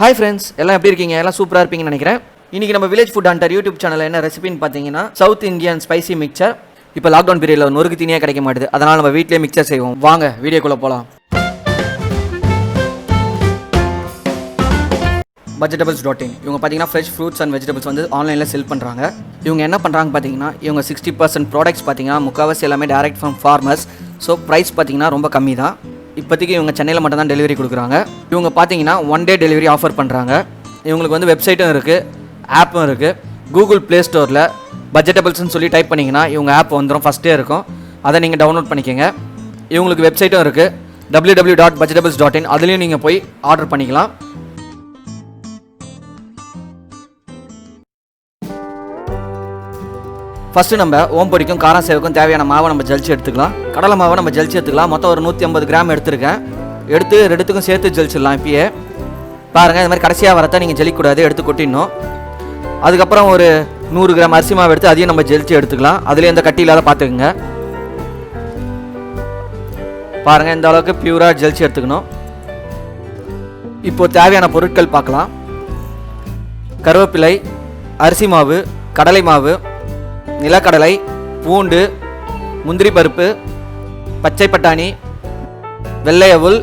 Hi friends, எல்லாம் எப்படி இருக்கீங்க? எல்லாம் சூப்பரா இருப்பீங்கன்னு நினைக்கிறேன். இன்னைக்கு நம்ம வில்லேஜ் ஃபுட் ஹண்டர் யூடியூப் சேனல்ல என்ன ரெசிபின்னு பார்த்தீங்கன்னா சவுத் இந்தியன் ஸ்பைசி மிக்சர். இப்போ லாக்டவுன் பீரியட்ல நொறுக்கு தீனியா கிடைக்க மாட்டுது. அதனால நம்ம வீட்லயே மிக்சர் செய்வோம். வாங்க வீடியோக்குள்ள போலாம். FestivalSpecialRecipe இவங்க பார்த்தீங்கன்னா ஃப்ரெஷ் ஃப்ரூட்ஸ் அண்ட் வெஜிடபிள்ஸ் வந்து ஆன்லைனில் செல் பண்ணுறாங்க. இவங்க என்ன பண்ணுறாங்க பார்த்தீங்கன்னா இவங்க 60% ப்ராடக்ட்ஸ் பார்த்தீங்கன்னா முக்கால்வாசி எல்லாமே direct from farmers. So price பார்த்தீங்கன்னா ரொம்ப கம்மி தான். இப்போதைக்கு இவங்க சென்னையில் மட்டும் தான் டெலிவரி கொடுக்குறாங்க. இவங்க பார்த்தீங்கன்னா 1 day டெலிவரி ஆஃபர் பண்ணுறாங்க. இவங்களுக்கு வந்து வெப்சைட்டும் இருக்குது, ஆப்பும் இருக்குது. கூகுள் ப்ளே ஸ்டோரில் வெஜிடபிள்ஸ்னு சொல்லி டைப் பண்ணிங்கன்னா இவங்க ஆப் வந்துடும், ஃபஸ்ட்டே இருக்கும். அதை நீங்கள் டவுன்லோட் பண்ணிக்கோங்க. இவங்களுக்கு வெப்சைட்டும் இருக்குது, www.vegetables.in. அதுலேயும் நீங்கள் போய் ஆர்டர் பண்ணிக்கலாம். ஃபஸ்ட்டு நம்ம ஓம்பொடிக்கும் காரம் சேவுக்கும் தேவையான மாவை நம்ம ஜலிச்சு எடுத்துக்கலாம். கடலை மாவை நம்ம ஜலிச்சு எடுத்துக்கலாம். மொத்தம் ஒரு 150 கிராம் எடுத்துருக்கேன். எடுத்து ரெண்டுத்துக்கும் சேர்த்து ஜலிச்சிடலாம். இப்பயே பாருங்கள், இந்த மாதிரி கடைசியாக வரத்தான் நீங்கள் ஜலிக்கூடாது, எடுத்து கொட்டிடணும். அதுக்கப்புறம் ஒரு 100 கிராம் அரிசி மாவு எடுத்து அதையும் நம்ம ஜலிச்சு எடுத்துக்கலாம். அதுலேயும் எந்த கட்டி இல்லாத பார்த்துக்குங்க. பாருங்கள், இந்த அளவுக்கு பியூராக ஜலிச்சு எடுத்துக்கணும். இப்போது தேவையான பொருட்கள் பார்க்கலாம். கருவேப்பிலை, அரிசி மாவு, கடலை மாவு, நிலக்கடலை, பூண்டு, முந்திரி பருப்பு, பச்சை பட்டாணி, வெள்ளை அவல்,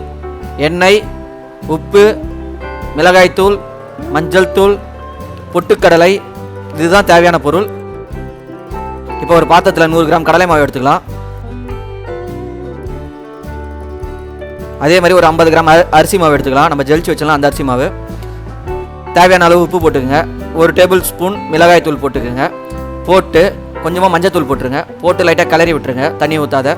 எண்ணெய், உப்பு, மிளகாய்த்தூள், மஞ்சள் தூள், பொட்டுக்கடலை, இதுதான் தேவையான பொருள். இப்போ ஒரு பாத்திரத்தில் 100 கிராம் கடலை மாவு எடுத்துக்கலாம். அதே மாதிரி ஒரு 50 கிராம் அரிசி மாவு எடுத்துக்கலாம். நம்ம ஜலிச்சு வச்சலாம் அந்த அரிசி மாவு. தேவையான அளவு உப்பு போட்டுக்கோங்க. 1 டேபிள் ஸ்பூன் மிளகாய்த்தூள் போட்டுக்கோங்க. போட்டு கொஞ்சமாக மஞ்சள் தூள் போட்டுருங்க. போட்டு லைட்டாக கிளறி விட்டுருங்க, தண்ணி ஊற்றாத.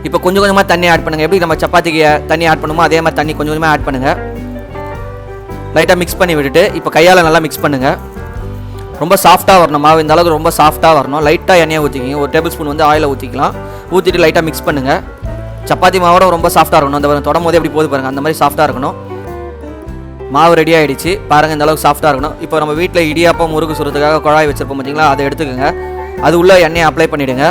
இப்போ கொஞ்சம் கொஞ்சமாக தண்ணி ஆட் பண்ணுங்கள். எப்படி நம்ம சப்பாத்திக்கு தண்ணி ஆட் பண்ணுமோ அதே மாதிரி தண்ணி கொஞ்சம் கொஞ்சமாக ஆட் பண்ணுங்கள். லைட்டாக மிக்ஸ் பண்ணி விட்டுட்டு இப்போ கையால் நல்லா மிக்ஸ் பண்ணுங்கள். ரொம்ப சாஃப்டாக வரணும் மாவு, இந்த அளவுக்கு ரொம்ப சாஃப்டாக வரணும். லைட்டாக எண்ணெயை ஊற்றிக்கிங்க. 1 டேபிள் ஸ்பூன் வந்து ஆயிலை ஊற்றிக்கலாம். ஊற்றிட்டு லைட்டாக மிக்ஸ் பண்ணுங்கள். சப்பாத்தி மாவோட ரொம்ப சாஃப்டாக இருக்கணும். அந்த தொடும் போதே எப்படி போது பாருங்கள், அந்த மாதிரி சாஃப்டாக இருக்கணும். மாவு ரெடி ஆகிடுச்சு பாருங்கள், இந்த அளவுக்கு சாஃப்டாக இருக்கணும். இப்போ நம்ம வீட்டில் இடியாப்பம் முறுக்கு சுடுறதுக்காக குழாய் வச்சுருப்போம் பார்த்தீங்களா, அதை எடுத்துக்கோங்க. அது உள்ளே எண்ணெயை அப்ளை பண்ணிவிடுங்க.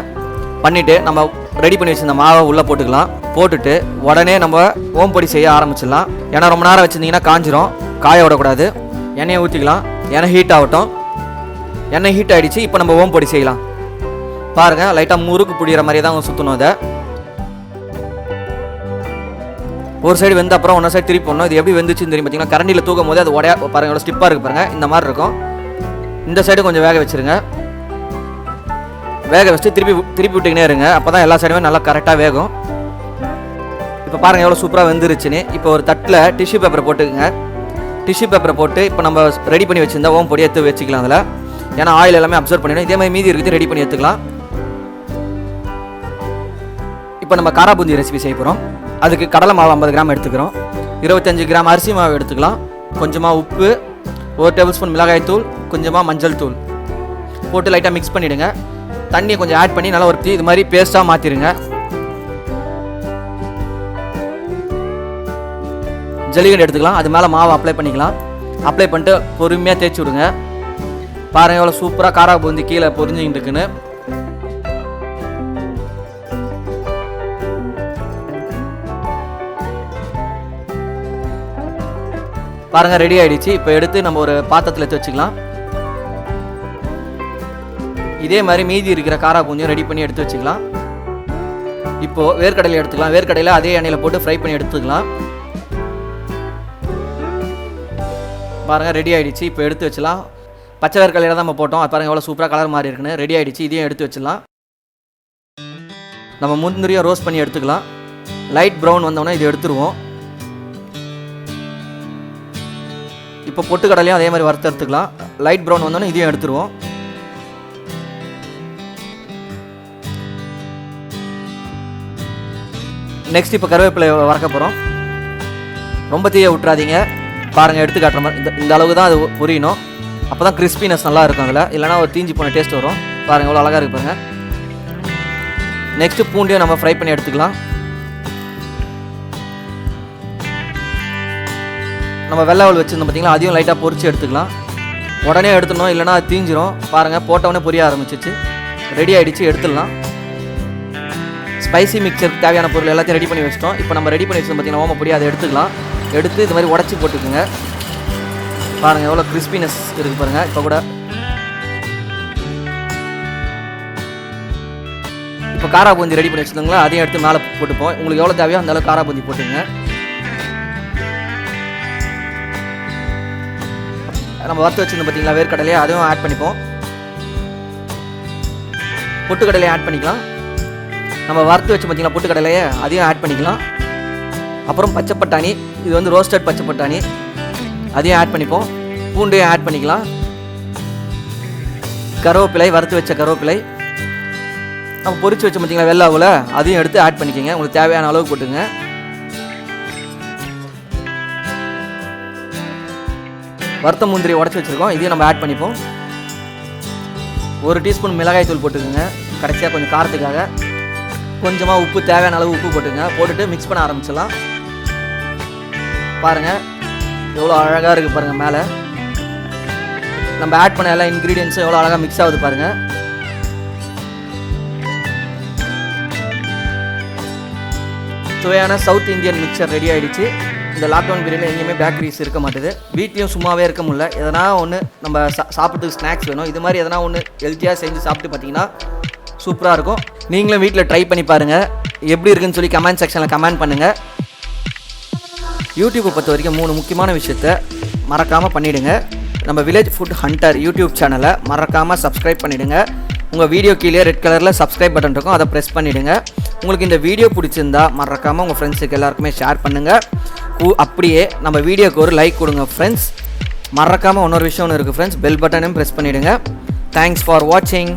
பண்ணிவிட்டு நம்ம ரெடி பண்ணி வச்சுருந்த மாவை உள்ளே போட்டுக்கலாம். போட்டுட்டு உடனே நம்ம ஓம்பொடி செய்ய ஆரம்பிச்சிடலாம். ஏன்னா ரொம்ப நேரம் வச்சுருந்தீங்கன்னா காஞ்சிரும், காய விடக்கூடாது. எண்ணெயை ஊற்றிக்கலாம். எண்ணெய் ஹீட் ஆகட்டும். எண்ணெய் ஹீட் ஆகிடுச்சு. இப்போ நம்ம ஓம்பொடி செய்யலாம். பாருங்கள், லைட்டாக முறுக்கு பிடிக்கிற மாதிரி தான் சுற்றணும். அதை ஒரு சைடு வெந்த அப்புறம் ஒன்றா சைடு திருப்பி போடணும். இது எப்படி வெந்துச்சுன்னு தெரியும் பார்த்தீங்கன்னா, கரண்டியில் தூக்கும் போது அது உடையா பாருங்கள், எவ்வளோ ஸ்டிப்பாக இருக்குது பாருங்கள், இந்த மாதிரி இருக்கும். இந்த சைடு கொஞ்சம் வேக வச்சுருங்க. வேக வச்சுட்டு திருப்பி விட்டுக்கினே இருங்க. அப்போ தான் எல்லா சைடுமே நல்லா கரெக்டாக வேகும். இப்போ பாருங்கள் எவ்வளோ சூப்பராக வெந்துருச்சுன்னு. இப்போ ஒரு தட்டில் டிஷ்யூ பேப்பரை போட்டுக்குங்க. டிஷ்யூ பேப்பரை போட்டு இப்போ நம்ம ரெடி பண்ணி வச்சுருந்தா ஓம் பொடி எடுத்து வச்சுக்கலாம் அதில். ஏன்னா ஆயில் எல்லாமே அப்சர்வ் பண்ணிடும். இதே மாதிரி மீதி இருக்குது, ரெடி பண்ணி எடுத்துக்கலாம். இப்போ நம்ம காரா பூந்தி ரெசிபி செய்ய போகிறோம். அதுக்கு கடலை மாவு 50 கிராம் எடுத்துக்கிறோம். 25 கிராம் அரிசி மாவு எடுத்துக்கலாம். கொஞ்சமாக உப்பு, 1 டேபிள் ஸ்பூன் மிளகாய்த்தூள், கொஞ்சமாக மஞ்சள் தூள் போட்டு லைட்டாக மிக்ஸ் பண்ணிவிடுங்க. தண்ணியை கொஞ்சம் ஆட் பண்ணி நல்லா ஒரு இது மாதிரி பேஸ்ட்டாக மாற்றிடுங்க. ஜல்லிகண்டு எடுத்துக்கலாம். அது மேலே மாவு அப்ளை பண்ணிக்கலாம். அப்ளை பண்ணிட்டு பொறுமையாக தேய்ச்சி விடுங்க. பாருங்கள் எவ்வளோ சூப்பராக காரா பூந்தி கீழே பொரிஞ்சுக்கிட்டு இருக்குன்னு. பாருங்கள் ரெடி ஆகிடுச்சு. இப்போ எடுத்து நம்ம ஒரு பாத்திரத்தில் எடுத்து வச்சுக்கலாம். இதே மாதிரி மீதி இருக்கிற காரா பூந்தியும் ரெடி பண்ணி எடுத்து வச்சுக்கலாம். இப்போது வேர்க்கடலை எடுத்துக்கலாம். வேர்க்கடையில் அதே எண்ணெயில் போட்டு ஃப்ரை பண்ணி எடுத்துக்கலாம். பாருங்கள் ரெடி ஆகிடுச்சு. இப்போ எடுத்து வச்சுலாம். பச்சை வேர்க்கடையில் தான் நம்ம போட்டோம். அது பாருங்கள் எவ்வளோ சூப்பராக கலர் மாதிரி இருக்குன்னு. ரெடி ஆகிடுச்சு. இதையும் எடுத்து வச்சிடலாம். நம்ம முந்திரியும் ரோஸ்ட் பண்ணி எடுத்துக்கலாம். லைட் ப்ரௌன் வந்தோடனே இது எடுத்துருவோம். இப்போ பொட்டுக்கடலையும் அதே மாதிரி வறுத்து எடுத்துக்கலாம். லைட் ப்ரௌன் வந்தோன்னே இதையும் எடுத்துருவோம். நெக்ஸ்ட் இப்போ கருவேப்பிலை வறுக்க போகிறோம். ரொம்ப தீய விட்டுறாதீங்க. பாருங்கள் எடுத்து காட்டுற மாதிரி இந்த அளவுக்கு தான் அது புரியணும். அப்போ தான் கிறிஸ்பினஸ் நல்லா இருக்கும் அதில். இல்லைனா ஒரு தீஞ்சி போன டேஸ்ட் வரும். பாருங்கள் எவ்வளோ அழகாக இருக்கு பாருங்கள். நெக்ஸ்ட்டு பூண்டையும் நம்ம ஃப்ரை பண்ணி எடுத்துக்கலாம். நம்ம வெள்ளை அவல் வச்சுருந்தோம் பார்த்தீங்களா, அதையும் லைட்டாக பொரிச்சு எடுத்துக்கலாம். உடனே எடுத்துடணும், இல்லைனா அது தீஞ்சிரும். பாருங்கள் போட்டவுடனே பொரிய ஆரம்பிச்சிச்சு. ரெடி ஆகிடுச்சு, எடுத்துடலாம். ஸ்பைசி மிக்சருக்கு தேவையான பொருள் எல்லாத்தையும் ரெடி பண்ணி வச்சிட்டோம். இப்போ நம்ம ரெடி பண்ணி வச்சோம் பார்த்தீங்கன்னா ஓமப்பொடி, அதை எடுத்துக்கலாம். எடுத்து இது மாதிரி உடச்சி போட்டுக்குங்க. பாருங்கள் எவ்வளோ கிறிஸ்பினஸ் இருக்குது பாருங்கள். இப்போ கூட இப்போ காரா பூந்தி ரெடி பண்ணி வச்சுருந்தோங்களா, அதையும் எடுத்து மேலே போட்டுப்போம். உங்களுக்கு எவ்வளோ தேவையோ அந்த அளவுக்கு காரா பூந்தி போட்டுங்க. நம்ம வறுத்து வச்சுருந்தோம் பார்த்தீங்களா வேர்க்கடலையை, அதுவும் ஆட் பண்ணிப்போம். பொட்டுக்கடலையை ஆட் பண்ணிக்கலாம். நம்ம வறுத்து வச்சு பார்த்தீங்களா பொட்டுக்கடலையை, அதையும் ஆட் பண்ணிக்கலாம். அப்புறம் பச்சை பட்டாணி, இது வந்து ரோஸ்டட் பச்சை பட்டாணி, அதையும் ஆட் பண்ணிப்போம். பூண்டையும் ஆட் பண்ணிக்கலாம். கருவேப்பிலை, வறுத்து வச்ச கருவேப்பிலை, நம்ம பொரிச்சு வச்ச பார்த்தீங்களா வெள்ளாவில், அதையும் எடுத்து ஆட் பண்ணிக்கோங்க. உங்களுக்கு தேவையான அளவு போட்டுங்க. வறுத்த முந்திரி உடச்சி வச்சுருக்கோம், இதையும் நம்ம ஆட் பண்ணிப்போம். 1 டீஸ்பூன் மிளகாய் தூள் போட்டுக்கோங்க. கடைசியாக கொஞ்சம் காரத்துக்காக கொஞ்சமாக உப்பு, தேவையான அளவு உப்பு போட்டுங்க. போட்டுட்டு மிக்ஸ் பண்ண ஆரம்பிச்சிடலாம். பாருங்கள் எவ்வளோ அழகாக இருக்குது பாருங்கள். மேலே நம்ம ஆட் பண்ண எல்லா இன்க்ரீடியன்ஸும் எவ்வளோ அழகாக மிக்ஸ் ஆகுது பாருங்கள். சுவையான சவுத் இந்தியன் மிக்சர் ரெடி ஆகிடுச்சு. இந்த லாக்டவுன் பீரியடில் எங்கேயுமே பேக்கரிஸ் இருக்க மாட்டுது. வீட்லேயும் சும்மாவே இருக்க முடியல. எதனா ஒன்று நம்ம சாப்பிட்றதுக்கு ஸ்நாக்ஸ் வேணும். இது மாதிரி எதனா ஒன்று ஹெல்த்தியாக செஞ்சு சாப்பிட்டு பார்த்தீங்கன்னா சூப்பராக இருக்கும். நீங்களும் வீட்டில் ட்ரை பண்ணி பாருங்கள். எப்படி இருக்குன்னு சொல்லி கமெண்ட் செக்ஷனில் கமெண்ட் பண்ணுங்கள். யூடியூப்பை பொறுத்த வரைக்கும் 3 முக்கியமான விஷயத்த மறக்காமல் பண்ணிவிடுங்க. நம்ம வில்லேஜ் ஃபுட் ஹண்டர் யூடியூப் சேனலை மறக்காமல் சப்ஸ்கிரைப் பண்ணிவிடுங்க. உங்கள் வீடியோ கீழே ரெட் கலரில் சப்ஸ்கிரைப் பட்டன் இருக்கும், அதை ப்ரெஸ் பண்ணிவிடுங்க. உங்களுக்கு இந்த வீடியோ பிடிச்சிருந்தா மறக்காமல் உங்கள் ஃப்ரெண்ட்ஸுக்கு எல்லாருக்குமே ஷேர் பண்ணுங்கள். அப்படியே நம்ம வீடியோக்கு ஒரு லைக் கொடுங்க ஃப்ரெண்ட்ஸ். மறக்காமல் இன்னொரு விஷயம் ஒன்று இருக்குது ஃப்ரெண்ட்ஸ், பெல் பட்டனையும் ப்ரெஸ் பண்ணிவிடுங்க. தேங்க்ஸ் ஃபார் வாட்சிங்.